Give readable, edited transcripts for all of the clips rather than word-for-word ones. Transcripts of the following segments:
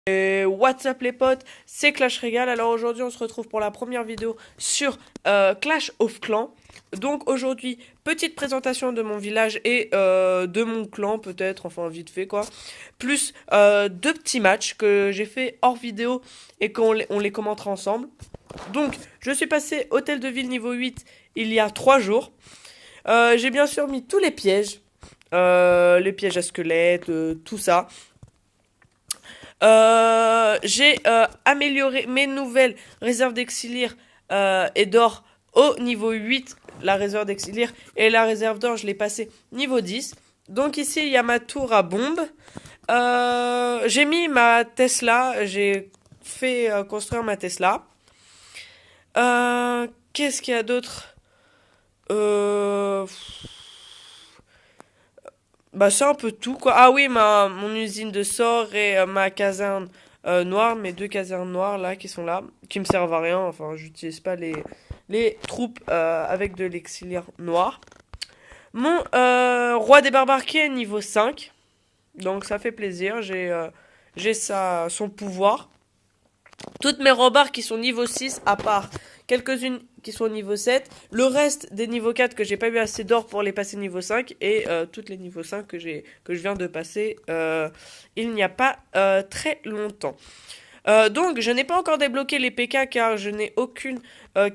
Et what's up les potes, c'est Clash Régal. Alors aujourd'hui on se retrouve pour la première vidéo sur Clash of Clans. Donc aujourd'hui, petite présentation de mon village et de mon clan peut-être, enfin vite fait quoi. Plus deux petits matchs que j'ai fait hors vidéo et on les commentera ensemble. Donc je suis passé hôtel de ville niveau 8 il y a 3 jours. J'ai bien sûr mis tous les pièges à squelettes, tout ça. J'ai amélioré mes nouvelles réserves d'exilire et d'or au niveau 8. La réserve d'exilire et la réserve d'or, je l'ai passé niveau 10. Donc ici, il y a ma tour à bombe. J'ai mis ma Tesla. J'ai fait construire ma Tesla. Qu'est-ce qu'il y a d'autre? euh... Bah c'est un peu tout quoi. Ah oui, mon usine de sort et ma caserne noire, mes deux casernes noires là qui sont là, qui me servent à rien. Enfin, j'utilise pas les troupes avec de l'exiliaire noir. Mon roi des barbares qui est niveau 5. Donc ça fait plaisir, j'ai son pouvoir. Toutes mes robards qui sont niveau 6, à part quelques-unes qui sont au niveau 7. Le reste des niveaux 4 que j'ai pas eu assez d'or pour les passer niveau 5. Et toutes les niveaux 5 que je viens de passer il n'y a pas très longtemps. Donc je n'ai pas encore débloqué les PK car je n'ai aucune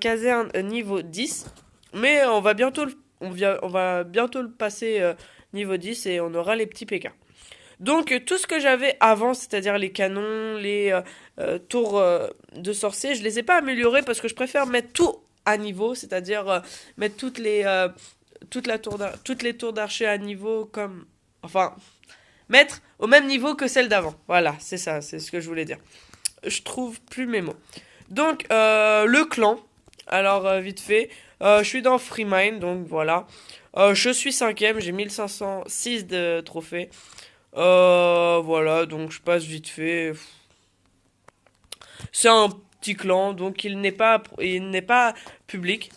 caserne niveau 10. Mais on va bientôt le passer niveau 10 et on aura les petits PK. Donc tout ce que j'avais avant, c'est-à-dire les canons, les tours de sorciers, je les ai pas améliorés parce que je préfère mettre tout à niveau, c'est-à-dire mettre toutes les tours d'archer à niveau comme, enfin, mettre au même niveau que celle d'avant. Voilà, c'est ça, c'est ce que je voulais dire. Je trouve plus mes mots. Donc le clan, alors vite fait, je suis dans Freemind, donc voilà. Je suis 5ème, j'ai 1506 de trophées. Voilà, donc je passe vite fait. C'est un petit clan, donc il n'est pas public.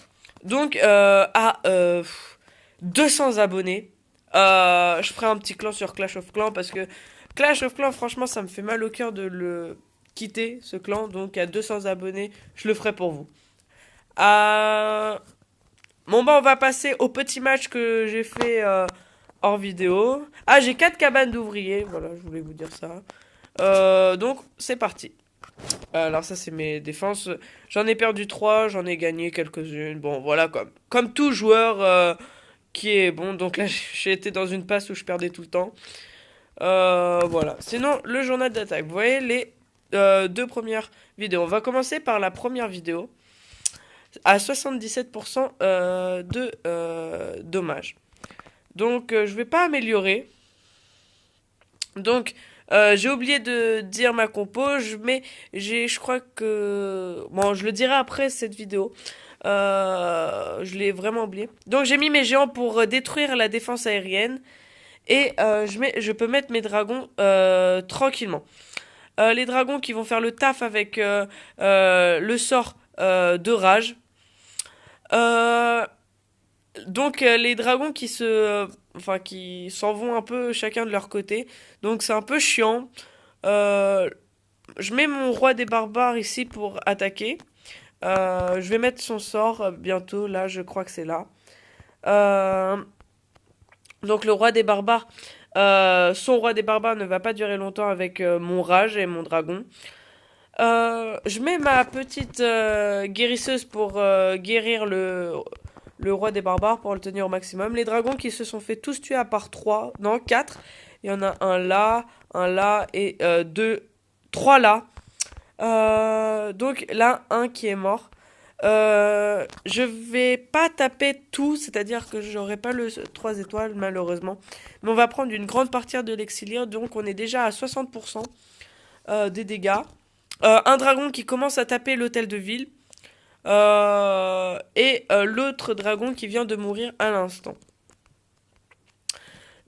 Donc à 200 abonnés, je ferai un petit clan sur Clash of Clans parce que Clash of Clans, franchement, ça me fait mal au cœur de le quitter ce clan. Donc à 200 abonnés, je le ferai pour vous. Euh, Bon bah on va passer au petit match que j'ai fait hors vidéo. Ah, j'ai 4 cabanes d'ouvriers, voilà, je voulais vous dire ça. Donc c'est parti. Alors ça c'est mes défenses. J'en ai perdu 3, j'en ai gagné quelques-unes. Bon voilà, comme tout joueur qui est bon. Donc là j'ai été dans une passe où je perdais tout le temps. Voilà. Sinon le journal d'attaque. Vous voyez les deux premières vidéos. On va commencer par la première vidéo à 77% de dommages. Donc je vais pas améliorer. Donc j'ai oublié de dire ma compo. Je crois que bon, je le dirai après cette vidéo. Je l'ai vraiment oublié. Donc j'ai mis mes géants pour détruire la défense aérienne et je peux mettre mes dragons tranquillement. Les dragons qui vont faire le taf avec le sort de rage. Euh, donc les dragons qui s'en vont un peu chacun de leur côté. Donc c'est un peu chiant. Euh, je mets mon roi des barbares ici pour attaquer. Je vais mettre son sort bientôt. Là, je crois que c'est là. Euh, donc le roi des barbares, son roi des barbares ne va pas durer longtemps avec mon rage et mon dragon. Je mets ma petite guérisseuse pour guérir le roi des barbares pour le tenir au maximum. Les dragons qui se sont fait tous tuer à part 3, non 4. Il y en a un là et deux, 3 là. Donc là, un qui est mort. Je vais pas taper tout, c'est-à-dire que j'aurai pas le 3 étoiles malheureusement. Mais on va prendre une grande partie de l'exilien, donc on est déjà à 60% des dégâts. Un dragon qui commence à taper l'hôtel de ville. Et l'autre dragon qui vient de mourir à l'instant.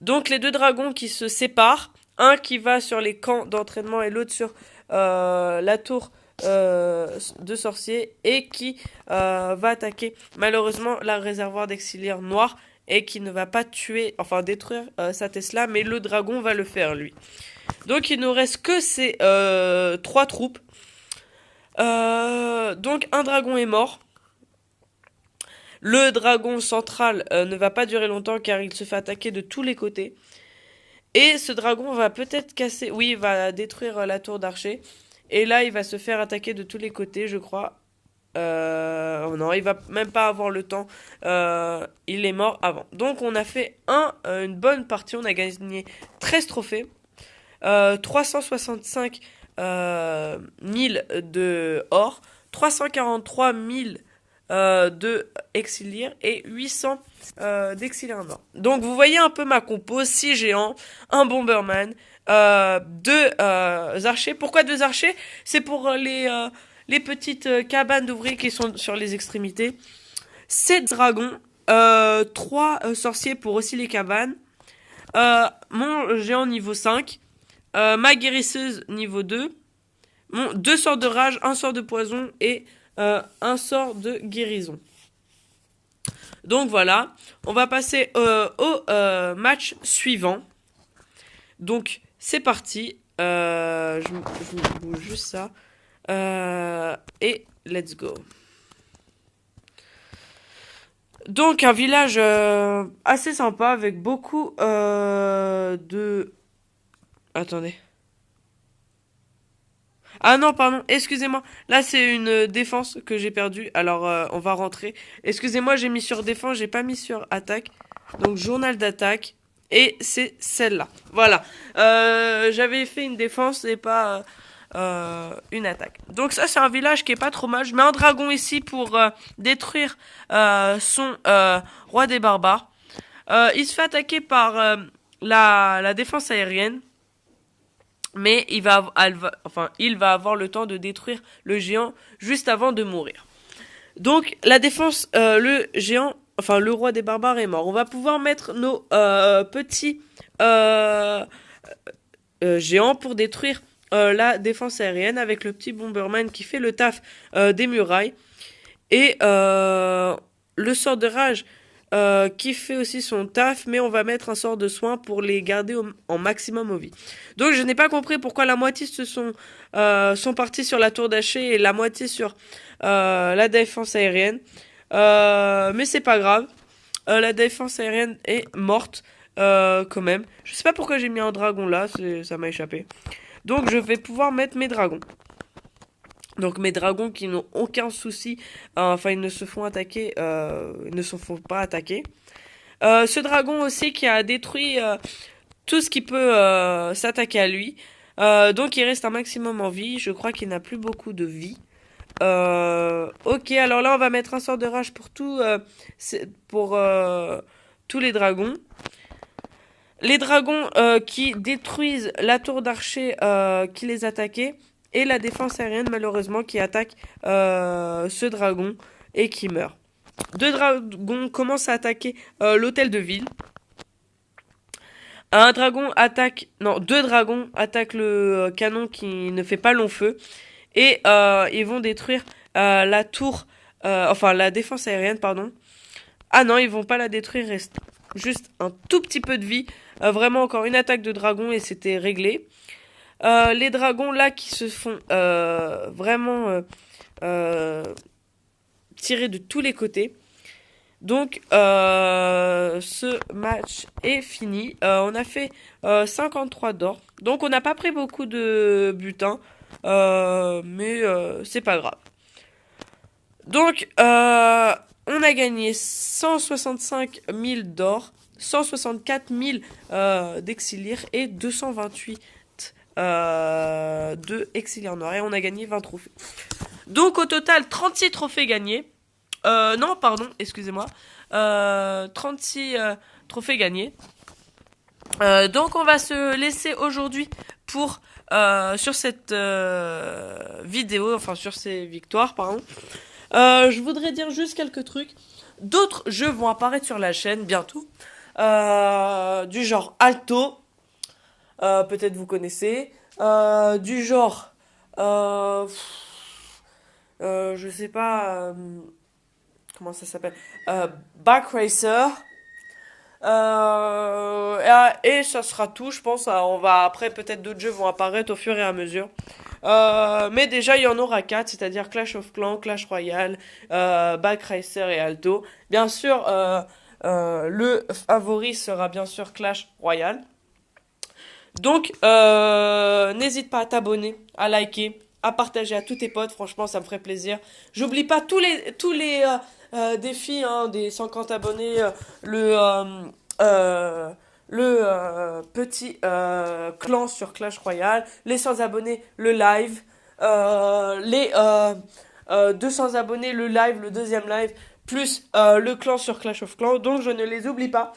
Donc les deux dragons qui se séparent. Un qui va sur les camps d'entraînement et l'autre sur la tour de sorcier. Et qui va attaquer malheureusement la réservoir d'exiliaire noir. Et qui ne va pas tuer, enfin détruire sa Tesla. Mais le dragon va le faire lui. Donc il nous reste que ces 3 troupes. Donc un dragon est mort. Le dragon central ne va pas durer longtemps car il se fait attaquer de tous les côtés. Et ce dragon va peut-être casser... Oui, il va détruire la tour d'archer. Et là, il va se faire attaquer de tous les côtés, je crois. Non, il va même pas avoir le temps. Il est mort avant. Donc on a fait une bonne partie. On a gagné 13 trophées. 365 000 de or. 343 000 de Exilier et 800 d'Exilier en or. Donc vous voyez un peu ma compo, 6 géants, un Bomberman, 2 archers. Pourquoi 2 archers? C'est pour les petites cabanes d'ouvriers qui sont sur les extrémités. 7 dragons, 3 sorciers pour aussi les cabanes, mon géant niveau 5, ma guérisseuse niveau 2, 2 sorts de rage, un sort de poison et un sort de guérison. Donc voilà, on va passer au match suivant. Donc c'est parti. Je bouge juste ça. Et let's go. Donc un village assez sympa avec beaucoup de... Attendez. Ah non, pardon, excusez-moi. Là, c'est une défense que j'ai perdue. Alors, on va rentrer. Excusez-moi, j'ai mis sur défense, j'ai pas mis sur attaque. Donc, journal d'attaque. Et c'est celle-là. Voilà. J'avais fait une défense et pas une attaque. Donc, ça, c'est un village qui est pas trop mal. Je mets un dragon ici pour détruire son roi des barbares. Il se fait attaquer par la défense aérienne. Mais il va avoir le temps de détruire le géant juste avant de mourir. Donc la défense, le géant, enfin le roi des barbares est mort. On va pouvoir mettre nos petits géants pour détruire la défense aérienne avec le petit Bomberman qui fait le taf des murailles. Et le sort de rage qui fait aussi son taf, mais on va mettre un sort de soin pour les garder en maximum au vie. Donc je n'ai pas compris pourquoi la moitié sont partis sur la tour d'Haché et la moitié sur la défense aérienne. Mais c'est pas grave. La défense aérienne est morte quand même. Je sais pas pourquoi j'ai mis un dragon là, ça m'a échappé. Donc je vais pouvoir mettre mes dragons. Donc mes dragons qui n'ont aucun souci, enfin ils ne se font attaquer, ils ne se font pas attaquer. Ce dragon aussi qui a détruit tout ce qui peut s'attaquer à lui. Donc il reste un maximum en vie, je crois qu'il n'a plus beaucoup de vie. Ok, alors là on va mettre un sort de rage pour tous les dragons. Les dragons qui détruisent la tour d'archer qui les attaquait. Et la défense aérienne, malheureusement, qui attaque ce dragon et qui meurt. 2 dragons commencent à attaquer l'hôtel de ville. Un dragon attaque... Non, 2 dragons attaquent le canon qui ne fait pas long feu. Et ils vont détruire la tour... enfin, la défense aérienne, pardon. Ah non, ils vont pas la détruire, reste juste un tout petit peu de vie. Vraiment, encore une attaque de dragon et c'était réglé. Les dragons là qui se font vraiment tirer de tous les côtés. Donc ce match est fini. On a fait 53 d'or. Donc on n'a pas pris beaucoup de butin. Mais c'est pas grave. Donc on a gagné 165 000 d'or, 164 000 d'exilier et 228 de Exilier Noir et on a gagné 20 trophées. Donc au total 36 trophées gagnés. Non, pardon, excusez-moi. 36 trophées gagnés. Donc on va se laisser aujourd'hui pour sur cette vidéo, enfin sur ces victoires, pardon. Je voudrais dire juste quelques trucs. D'autres jeux vont apparaître sur la chaîne bientôt. Du genre Alto. Peut-être vous connaissez. Du genre... je sais pas... comment ça s'appelle Back Racer. Et ça sera tout, je pense. On va après peut-être d'autres jeux vont apparaître au fur et à mesure. Mais déjà il y en aura quatre, c'est-à-dire Clash of Clans, Clash Royale, Back Racer et Alto. Bien sûr, le favori sera bien sûr Clash Royale. Donc, n'hésite pas à t'abonner, à liker, à partager à tous tes potes. Franchement, ça me ferait plaisir. J'oublie pas tous les défis hein, des 50 abonnés, le euh, petit clan sur Clash Royale, les 100 abonnés, le live, les 200 abonnés, le live, le deuxième live, plus le clan sur Clash of Clans. Donc, je ne les oublie pas.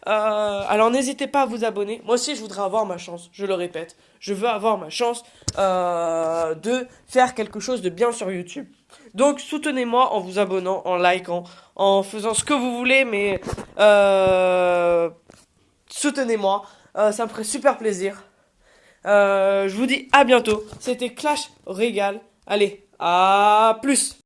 Alors n'hésitez pas à vous abonner. Moi aussi, je voudrais avoir ma chance. Je le répète, je veux avoir ma chance de faire quelque chose de bien sur YouTube. Donc soutenez-moi en vous abonnant, en likant, en faisant ce que vous voulez, mais soutenez-moi. Ça me ferait super plaisir. Je vous dis à bientôt. C'était Clash Régal. Allez, à plus.